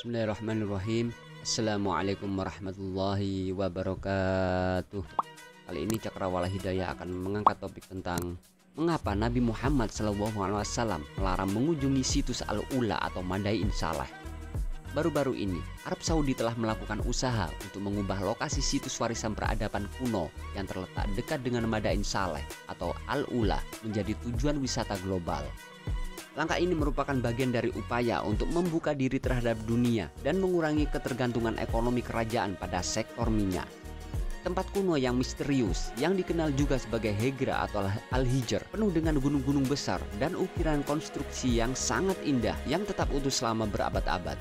Bismillahirrahmanirrahim. Assalamualaikum warahmatullahi wabarakatuh. Kali ini Cakrawala Hidayah akan mengangkat topik tentang mengapa Nabi Muhammad SAW melarang mengunjungi situs Al-Ula atau Madain Saleh. Baru-baru ini, Arab Saudi telah melakukan usaha untuk mengubah lokasi situs warisan peradaban kuno yang terletak dekat dengan Madain Saleh atau Al-Ula menjadi tujuan wisata global. Langkah ini merupakan bagian dari upaya untuk membuka diri terhadap dunia dan mengurangi ketergantungan ekonomi kerajaan pada sektor minyak. Tempat kuno yang misterius yang dikenal juga sebagai Hegra atau Al-Hijr penuh dengan gunung-gunung besar dan ukiran konstruksi yang sangat indah yang tetap utuh selama berabad-abad.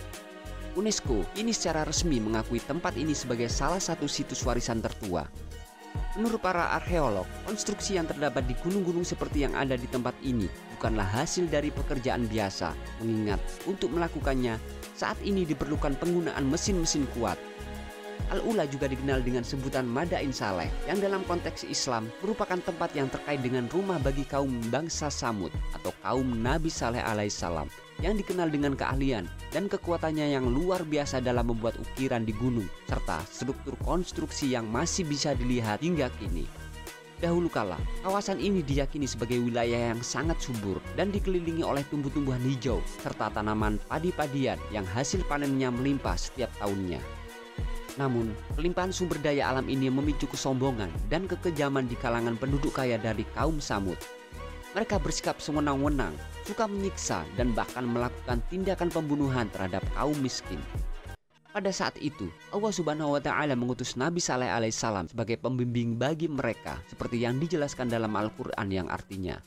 UNESCO kini secara resmi mengakui tempat ini sebagai salah satu situs warisan tertua. Menurut para arkeolog, konstruksi yang terdapat di gunung-gunung seperti yang ada di tempat ini bukanlah hasil dari pekerjaan biasa, mengingat untuk melakukannya saat ini diperlukan penggunaan mesin-mesin kuat. Al-Ula juga dikenal dengan sebutan Madain Saleh yang dalam konteks Islam merupakan tempat yang terkait dengan rumah bagi kaum bangsa Samud atau kaum Nabi Saleh alaihissalam yang dikenal dengan keahlian dan kekuatannya yang luar biasa dalam membuat ukiran di gunung serta struktur konstruksi yang masih bisa dilihat hingga kini. Dahulu kala, kawasan ini diyakini sebagai wilayah yang sangat subur dan dikelilingi oleh tumbuh-tumbuhan hijau serta tanaman padi-padian yang hasil panennya melimpah setiap tahunnya. Namun, pelimpahan sumber daya alam ini memicu kesombongan dan kekejaman di kalangan penduduk kaya dari kaum Samud. Mereka bersikap sewenang-wenang, suka menyiksa dan bahkan melakukan tindakan pembunuhan terhadap kaum miskin. Pada saat itu, Allah Subhanahu wa Ta'ala mengutus Nabi Saleh alaihissalam sebagai pembimbing bagi mereka, seperti yang dijelaskan dalam Al-Quran yang artinya,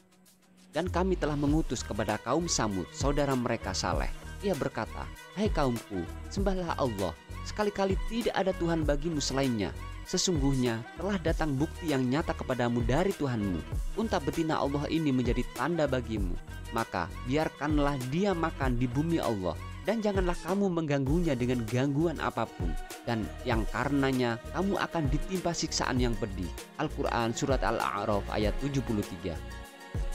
"Dan kami telah mengutus kepada kaum Samud, saudara mereka Saleh. Ia berkata, hai kaumku, sembahlah Allah. Sekali-kali tidak ada Tuhan bagimu selainnya. Sesungguhnya telah datang bukti yang nyata kepadamu dari Tuhanmu. Unta betina Allah ini menjadi tanda bagimu. Maka biarkanlah dia makan di bumi Allah. Dan janganlah kamu mengganggunya dengan gangguan apapun. Dan yang karenanya kamu akan ditimpa siksaan yang pedih." Al-Quran Surat Al-A'raf ayat 73.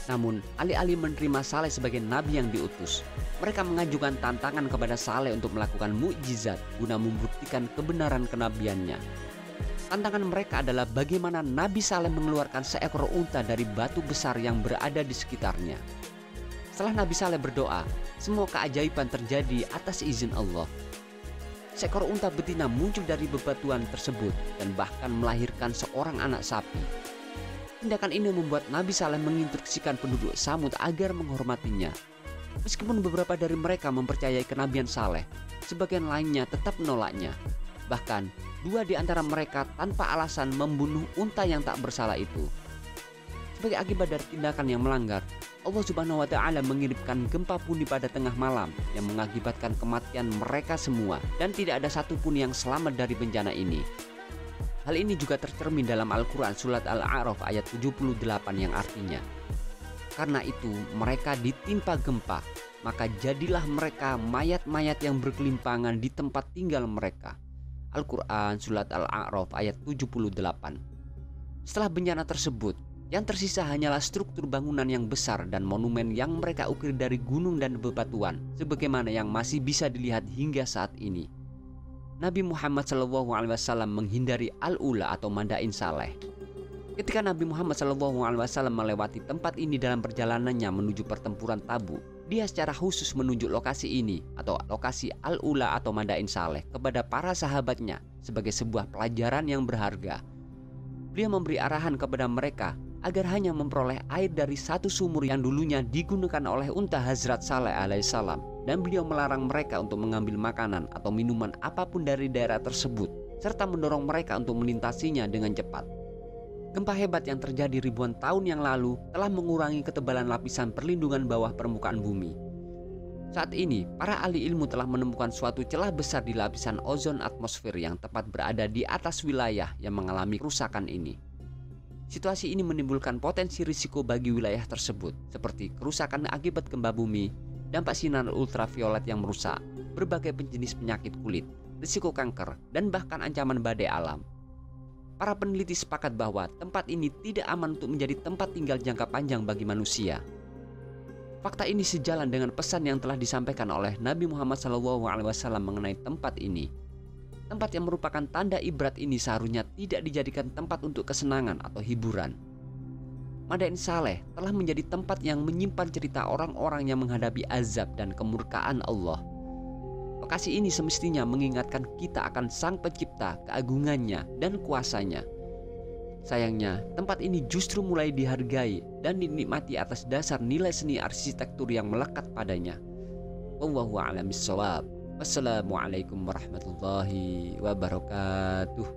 Namun, alih-alih menerima Saleh sebagai nabi yang diutus, mereka mengajukan tantangan kepada Saleh untuk melakukan mukjizat guna membuktikan kebenaran kenabiannya. Tantangan mereka adalah bagaimana Nabi Saleh mengeluarkan seekor unta dari batu besar yang berada di sekitarnya. Setelah Nabi Saleh berdoa, semua keajaiban terjadi atas izin Allah. Seekor unta betina muncul dari bebatuan tersebut dan bahkan melahirkan seorang anak sapi. Tindakan ini membuat Nabi Saleh menginstruksikan penduduk Samud agar menghormatinya. Meskipun beberapa dari mereka mempercayai kenabian Saleh, sebagian lainnya tetap menolaknya. Bahkan, 2 di antara mereka tanpa alasan membunuh unta yang tak bersalah itu. Sebagai akibat dari tindakan yang melanggar, Allah Subhanahu wa Ta'ala mengirimkan gempa bumi pada tengah malam yang mengakibatkan kematian mereka semua dan tidak ada satupun yang selamat dari bencana ini. Hal ini juga tercermin dalam Al-Quran Surat Al-A'raf ayat 78 yang artinya, "Karena itu mereka ditimpa gempa, maka jadilah mereka mayat-mayat yang berkelimpangan di tempat tinggal mereka." Al-Quran Surat Al-A'raf ayat 78. Setelah bencana tersebut, yang tersisa hanyalah struktur bangunan yang besar dan monumen yang mereka ukir dari gunung dan bebatuan, sebagaimana yang masih bisa dilihat hingga saat ini. Nabi Muhammad SAW menghindari Al-Ula atau Madain Saleh. Ketika Nabi Muhammad SAW melewati tempat ini dalam perjalanannya menuju pertempuran Tabuk, dia secara khusus menunjuk lokasi ini atau lokasi Al-Ula atau Madain Saleh kepada para sahabatnya sebagai sebuah pelajaran yang berharga. Beliau memberi arahan kepada mereka agar hanya memperoleh air dari satu sumur yang dulunya digunakan oleh unta Hazrat Saleh alaihissalam, dan beliau melarang mereka untuk mengambil makanan atau minuman apapun dari daerah tersebut serta mendorong mereka untuk melintasinya dengan cepat. Gempa hebat yang terjadi ribuan tahun yang lalu telah mengurangi ketebalan lapisan perlindungan bawah permukaan bumi. Saat ini, para ahli ilmu telah menemukan suatu celah besar di lapisan ozon atmosfer yang tepat berada di atas wilayah yang mengalami kerusakan ini. Situasi ini menimbulkan potensi risiko bagi wilayah tersebut, seperti kerusakan akibat gempa bumi, dampak sinar ultraviolet yang merusak, berbagai jenis penyakit kulit, risiko kanker, dan bahkan ancaman badai alam. Para peneliti sepakat bahwa tempat ini tidak aman untuk menjadi tempat tinggal jangka panjang bagi manusia. Fakta ini sejalan dengan pesan yang telah disampaikan oleh Nabi Muhammad SAW mengenai tempat ini. Tempat yang merupakan tanda ibrat ini seharusnya tidak dijadikan tempat untuk kesenangan atau hiburan. Madain Saleh telah menjadi tempat yang menyimpan cerita orang-orang yang menghadapi azab dan kemurkaan Allah. Lokasi ini semestinya mengingatkan kita akan Sang Pencipta, keagungannya, dan kuasanya. Sayangnya, tempat ini justru mulai dihargai dan dinikmati atas dasar nilai seni arsitektur yang melekat padanya. Wallahu a'lam bishawab. Wassalamualaikum warahmatullahi wabarakatuh.